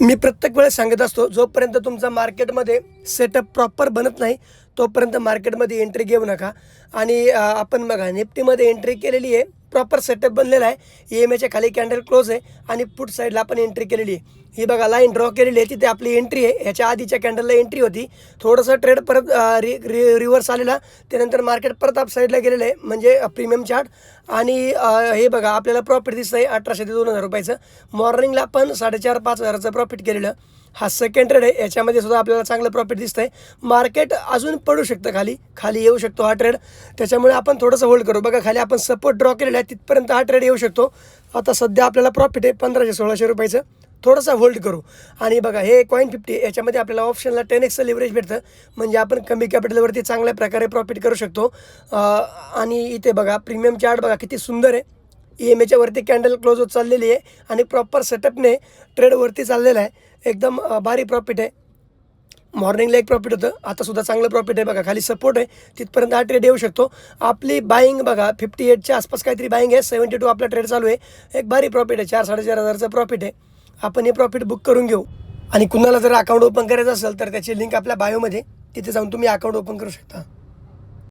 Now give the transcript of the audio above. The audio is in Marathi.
मी प्रत्येक वेळेस सांगत असतो, जोपर्यंत तुमचा मार्केटमध्ये सेटअप प्रॉपर बनत नाही तोपर्यंत मार्केटमध्ये एंट्री घेऊ नका. आणि आपण बघा निफ्टीमध्ये एंट्री केलेली आहे, प्रॉपर सेटअप बनलेला आहे. EMAच्या खाली कॅन्डल क्लोज आहे आणि पुट साईडला आपण एंट्री केलेली आहे. ही बघा लाईन ड्रॉ केलेली आहे, तिथे आपली एंट्री आहे. ह्याच्या आधीच्या कॅन्डलला एंट्री होती, थोडंसं ट्रेड परत रिव्हर्स आलेला, त्यानंतर मार्केट परत अप साईडला गेलेलं आहे म्हणजे प्रीमियम चार्ट. आणि हे बघा आपल्याला प्रॉफिट दिसतं आहे 1800 ते 2000 रुपयाचं. मॉर्निंगला आपण 4,500-5,000चं प्रॉफिट केलेलं. हा सेकंड ट्रेड आहे, याच्यामध्ये सुद्धा आपल्याला चांगलं प्रॉफिट दिसतं आहे. मार्केट अजून पडू शकतं, खाली येऊ शकतो हा ट्रेड, त्याच्यामुळे आपण थोडंसं होल्ड करू. बघा खाली आपण सपोर्ट ड्रॉ केलेला आहे, तिथपर्यंत हा ट्रेड येऊ शकतो. आता सध्या आपल्याला प्रॉफिट आहे 1500-1600 रुपयाचं, थोडंसं होल्ड करू. आणि बघा हे कॉइन 50 याच्यामध्ये आपल्याला ऑप्शनला 10x लिव्हरेज भेटतं, म्हणजे आपण कमी कॅपिटलवरती चांगल्या प्रकारे प्रॉफिट करू शकतो. आणि इथे बघा प्रीमियम चार्ट बघा किती सुंदर आहे. EMAच्या वरती कॅन्डल क्लोज होत चाललेली आहे आणि प्रॉपर सेटअपने ट्रेडवरती चाललेला आहे. एकदम भारी प्रॉफिट आहे. मॉर्निंगला एक प्रॉफिट होतं, आता सुद्धा चांगलं प्रॉफिट आहे. बघा खाली सपोर्ट आहे, तिथपर्यंत हा ट्रेड येऊ शकतो. आपली बाईंग बघा 58च्या आसपास काहीतरी बाईंग आहे, 72 आपला ट्रेड चालू आहे. एक भारी प्रॉफिट आहे, 4,000-4,500चं प्रॉफिट आहे. आपण हे प्रॉफिट बुक करून घेऊ. आणि कुणाला जर अकाउंट ओपन करायचं असेल तर त्याची लिंक आपल्या बायोमध्ये, तिथे जाऊन तुम्ही अकाउंट ओपन करू शकता.